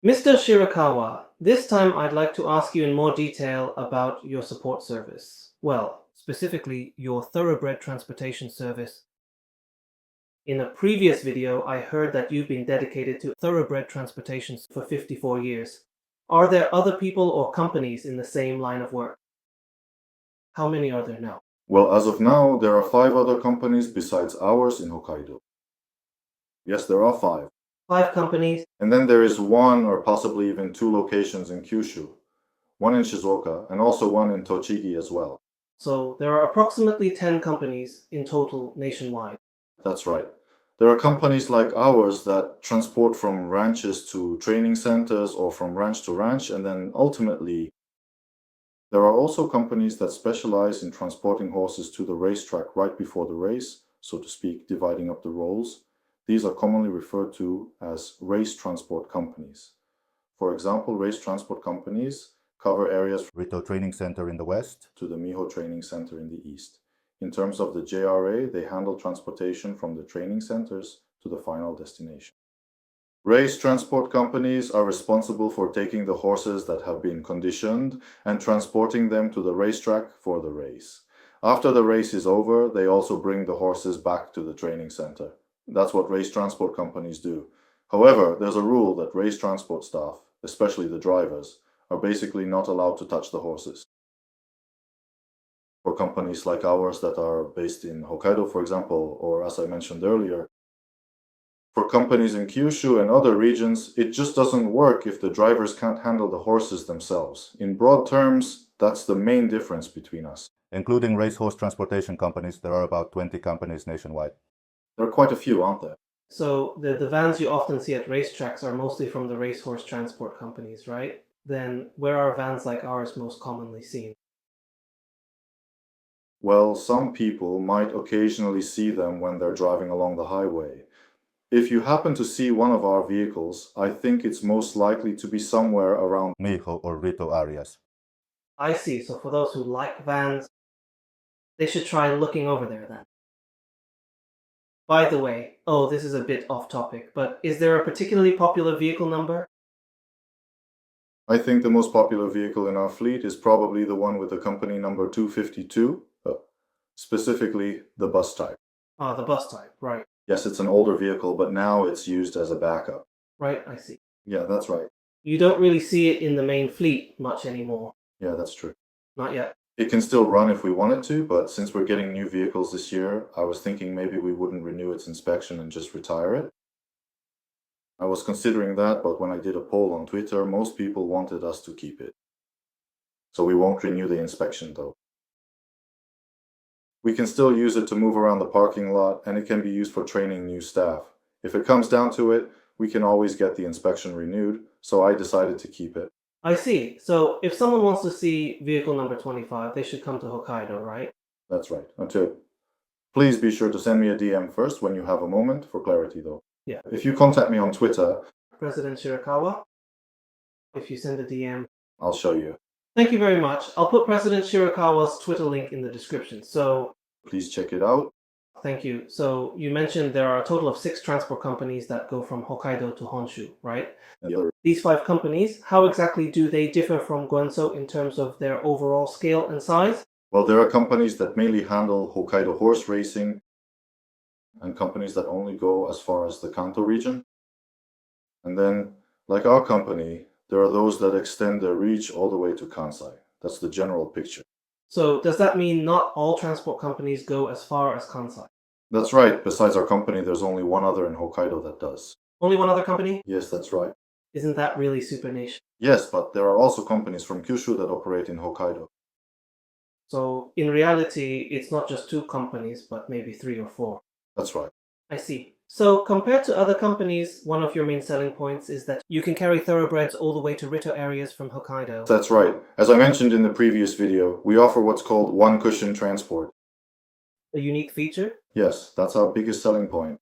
Mr. Shirakawa, this time I'd like to ask you in more detail about your support service. Well, specifically, your thoroughbred transportation service. In a previous video, I heard that you've been dedicated to thoroughbred transportation for 54 years. Are there other people or companies in the same line of work? How many are there now? Well, as of now, there are 5 other companies besides ours in Hokkaido. Yes, there are 5. 5 companies? And then there is 1 or possibly even 2 locations in Kyushu, 1 in Shizuoka, and also 1 in Tochigi as well. So there are approximately 10 companies in total nationwide. That's right. There are companies like ours that transport from ranches to training centers or from ranch to ranch, and then ultimately, there are also companies that specialize in transporting horses to the racetrack right before the race, so to speak, dividing up the roles. These are commonly referred to as race transport companies. For example, race transport companies cover areas from Rito Training Center in the west to the Miho Training Center in the east. In terms of the JRA, they handle transportation from the training centers to the final destination. Race transport companies are responsible for taking the horses that have been conditioned and transporting them to the racetrack for the race. After the race is over, they also bring the horses back to the training center. That's what race transport companies do. However, there's a rule that race transport staff, especially the drivers, are basically not allowed to touch the horses. For companies like ours that are based in Hokkaido, for example, or as I mentioned earlier, for companies in Kyushu and other regions, it just doesn't work if the drivers can't handle the horses themselves. In broad terms, that's the main difference between us. Including racehorse transportation companies, there are about 20 companies nationwide. There are quite a few, aren't there? So the vans you often see at racetracks are mostly from the racehorse transport companies, right? Then where are vans like ours most commonly seen? Well, some people might occasionally see them when they're driving along the highway. If you happen to see one of our vehicles, I think it's most likely to be somewhere around Miho or Rito areas. I see. So for those who like vans, they should try looking over there then. By the way, this is a bit off topic, but is there a particularly popular vehicle number? I think the most popular vehicle in our fleet is probably the one with the company number 252, specifically the bus type. The bus type, right. Yes, it's an older vehicle, but now it's used as a backup. Right, I see. Yeah, that's right. You don't really see it in the main fleet much anymore. Yeah, that's true. Not yet. It can still run if we wanted to, but since we're getting new vehicles this year, I was thinking maybe we wouldn't renew its inspection and just retire it. I was considering that, but when I did a poll on Twitter, most people wanted us to keep it. So we won't renew the inspection though. We can still use it to move around the parking lot, and it can be used for training new staff. If it comes down to it, we can always get the inspection renewed, so I decided to keep it. I see. So if someone wants to see vehicle number 25, they should come to Hokkaido, right? That's right. Please be sure to send me a DM first when you have a moment, for clarity though. Yeah. If you contact me on Twitter, President Shirakawa, if you send a DM, I'll show you. Thank you very much. I'll put President Shirakawa's Twitter link in the description. So, please check it out. Thank you. So, you mentioned there are a total of 6 transport companies that go from Hokkaido to Honshu, right? These 5 companies, how exactly do they differ from Guangzhou in terms of their overall scale and size? Well, there are companies that mainly handle Hokkaido horse racing and companies that only go as far as the Kanto region. And then, like our company, there are those that extend their reach all the way to Kansai. That's the general picture. So does that mean not all transport companies go as far as Kansai? That's right. Besides our company, there's only one other in Hokkaido that does. Only one other company? Yes, that's right. Isn't that really super niche? Yes, but there are also companies from Kyushu that operate in Hokkaido. So in reality, it's not just 2 companies, but maybe 3 or 4. That's right. I see. So compared to other companies, one of your main selling points is that you can carry thoroughbreds all the way to Rito areas from Hokkaido. That's right. As I mentioned in the previous video, we offer what's called one-cushion transport. A unique feature? Yes, that's our biggest selling point.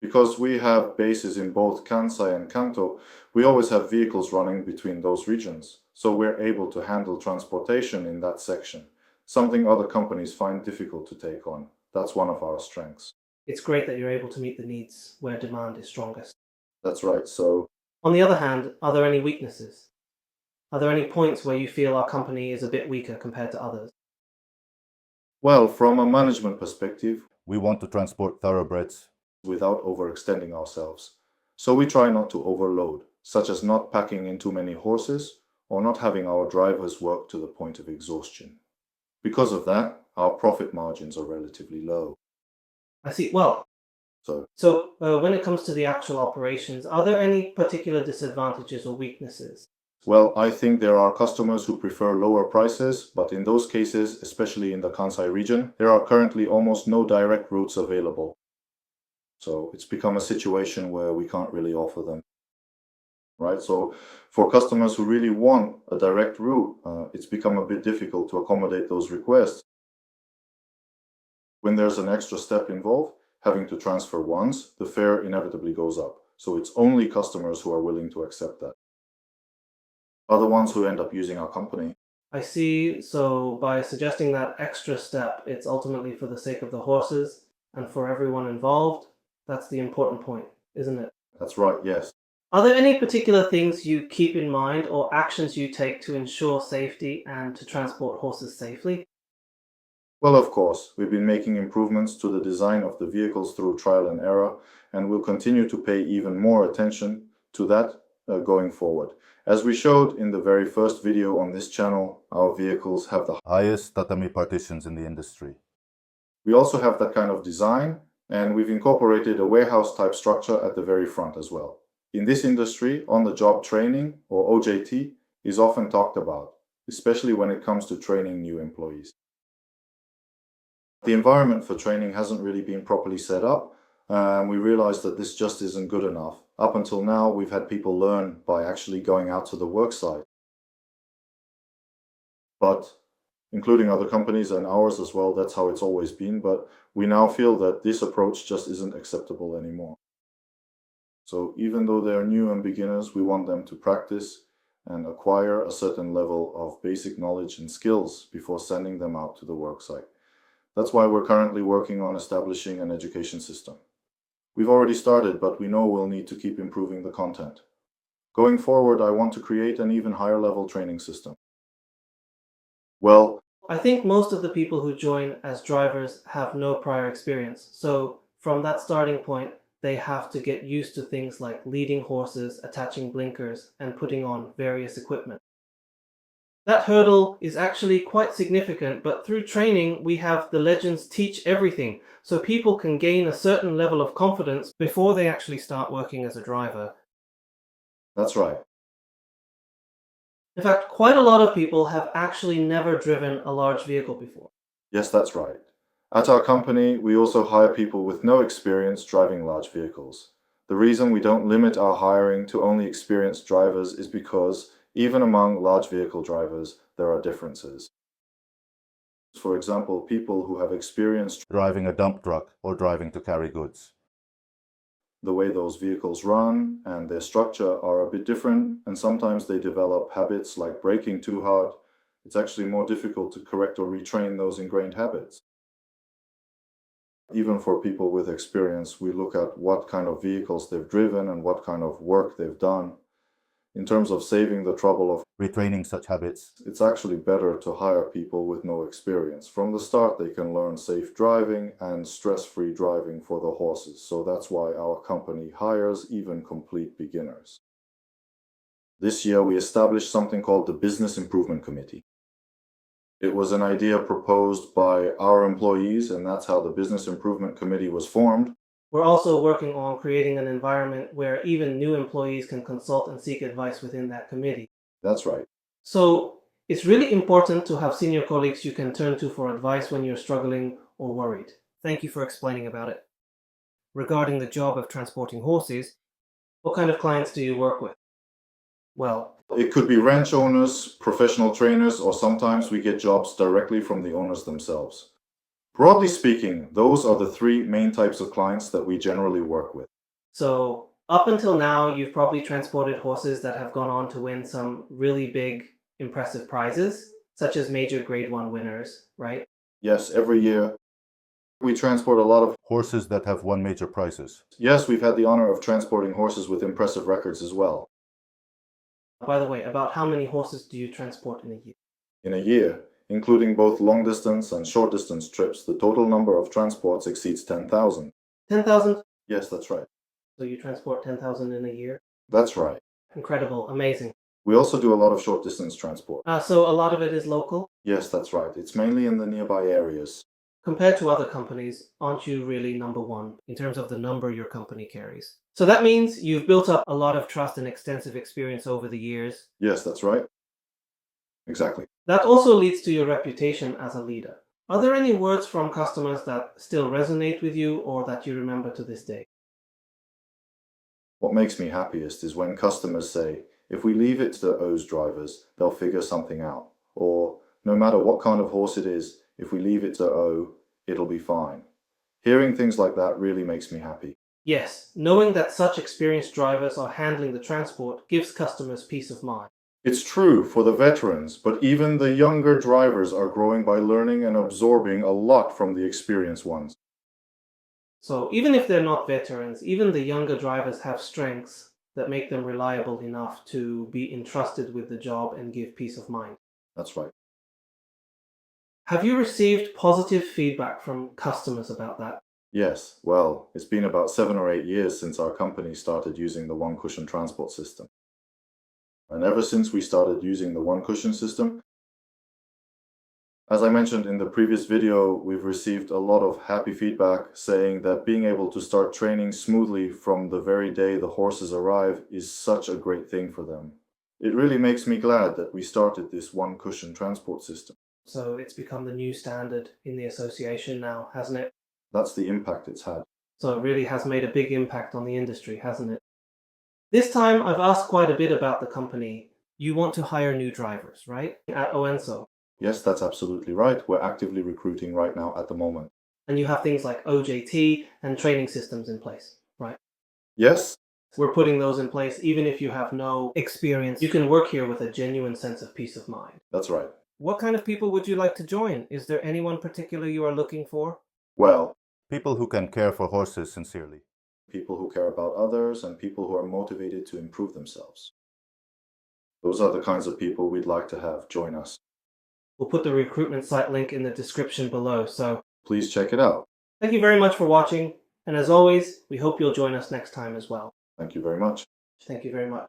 Because we have bases in both Kansai and Kanto, we always have vehicles running between those regions, so we're able to handle transportation in that section, something other companies find difficult to take on. That's one of our strengths. It's great that you're able to meet the needs where demand is strongest. That's right. So On the other hand, are there any weaknesses? Are there any points where you feel our company is a bit weaker compared to others? Well, from a management perspective, We want to transport thoroughbreds without overextending ourselves. So we try not to overload, such as not packing in too many horses or not having our drivers work to the point of exhaustion. Because of that, our profit margins are relatively low. I see. Well, So, when it comes to the actual operations, are there any particular disadvantages or weaknesses? well, I think there are customers who prefer lower prices, but in those cases, especially in the Kansai region, there are currently almost no direct routes available. So it's become a situation where we can't really offer them. Right? So for customers who really want a direct route, it's become a bit difficult to accommodate those requests. When there's an extra step involved, having to transfer once, the fare inevitably goes up. So it's only customers who are willing to accept that are the ones who end up using our company. I see. So by suggesting that extra step, it's ultimately for the sake of the horses and for everyone involved. That's the important point, isn't it? That's right, yes. Are there any particular things you keep in mind or actions you take to ensure safety and to transport horses safely? Well, of course, we've been making improvements to the design of the vehicles through trial and error, and we'll continue to pay even more attention to that going forward. As we showed in the very first video on this channel, our vehicles have the highest tatami partitions in the industry. We also have that kind of design, and we've incorporated a warehouse type structure at the very front as well. In this industry, on-the-job training, or OJT, is often talked about, especially when it comes to training new employees. The environment for training hasn't really been properly set up, and we realized that this just isn't good enough. Up until now, we've had people learn by actually going out to the work site. But including other companies and ours as well, that's how it's always been. But we now feel that this approach just isn't acceptable anymore. So even though they're new and beginners, we want them to practice and acquire a certain level of basic knowledge and skills before sending them out to the work site. That's why we're currently working on establishing an education system. We've already started, but we know we'll need to keep improving the content. Going forward, I want to create an even higher level training system. Well, I think most of the people who join as drivers have no prior experience, so from that starting point, they have to get used to things like leading horses, attaching blinkers, and putting on various equipment. That hurdle is actually quite significant, but through training, we have the legends teach everything, so people can gain a certain level of confidence before they actually start working as a driver. that's right. In fact, quite a lot of people have actually never driven a large vehicle before. Yes, that's right. At our company, we also hire people with no experience driving large vehicles. The reason we don't limit our hiring to only experienced drivers is because even among large vehicle drivers, there are differences. For example, people who have experienced Driving a dump truck or driving to carry goods. the way those vehicles run and their structure are a bit different, and sometimes they develop habits like braking too hard. It's actually more difficult to correct or retrain those ingrained habits. Even for people with experience, we look at what kind of vehicles they've driven and what kind of work they've done. In terms of saving the trouble of Retraining such habits. it's actually better to hire people with no experience. From the start, they can learn safe driving and stress-free driving for the horses. So that's why our company hires even complete beginners. This year, we established something called the Business Improvement Committee. It was an idea proposed by our employees, and that's how the Business Improvement Committee was formed. We're also working on creating an environment where even new employees can consult and seek advice within that committee. That's right. So it's really important to have senior colleagues you can turn to for advice when you're struggling or worried. Thank you for explaining about it. Regarding the job of transporting horses, what kind of clients do you work with? Well, It could be ranch owners, professional trainers, or sometimes we get jobs directly from the owners themselves. Broadly speaking, those are the three main types of clients that we generally work with. so up until now, you've probably transported horses that have gone on to win some really big, impressive prizes, such as major Grade 1 winners, right? Yes, every year we transport a lot of. Horses that have won major prizes. Yes, we've had the honor of transporting horses with impressive records as well. By the way, about how many horses do you transport in a year? In a year, including both long-distance and short-distance trips, the total number of transports exceeds 10,000. 10,000? Yes, that's right. So you transport 10,000 in a year? That's right. Incredible, amazing. We also do a lot of short-distance transport. So a lot of it is local? Yes, that's right. It's mainly in the nearby areas. Compared to other companies, aren't you really number one in terms of the number your company carries? So that means you've built up a lot of trust and extensive experience over the years. Yes, that's right. Exactly. That also leads to your reputation as a leader. Are there any words from customers that still resonate with you or that you remember to this day? What makes me happiest is when customers say, if we leave it to the OHE drivers, they'll figure something out. Or, no matter what kind of horse it is, if we leave it to OHE, it'll be fine. Hearing things like that really makes me happy. Yes, knowing that such experienced drivers are handling the transport gives customers peace of mind. It's true for the veterans, but even the younger drivers are growing by learning and absorbing a lot from the experienced ones. So even if they're not veterans, even the younger drivers have strengths that make them reliable enough to be entrusted with the job and give peace of mind. That's right. Have you received positive feedback from customers about that? Yes, well, it's been about 7 or 8 years since our company started using the one cushion transport system. And ever since we started using the one cushion system, as I mentioned in the previous video, we've received a lot of happy feedback saying that being able to start training smoothly from the very day the horses arrive is such a great thing for them. It really makes me glad that we started this one cushion transport system. So it's become the new standard in the association now, hasn't it? That's the impact it's had. So it really has made a big impact on the industry, hasn't it? This time I've asked quite a bit about the company. You want to hire new drivers, right? At OHE. Yes, that's absolutely right. We're actively recruiting right now at the moment. And you have things like OJT and training systems in place, right? Yes, We're putting those in place even if you have no experience. You can work here with a genuine sense of peace of mind. that's right. What kind of people would you like to join? Is there anyone particular you are looking for? Well, People who can care for horses sincerely. people who care about others and people who are motivated to improve themselves. Those are the kinds of people we'd like to have join us. We'll put the recruitment site link in the description below, so Please check it out. thank you very much for watching, and as always, we hope you'll join us next time as well. Thank you very much. Thank you very much.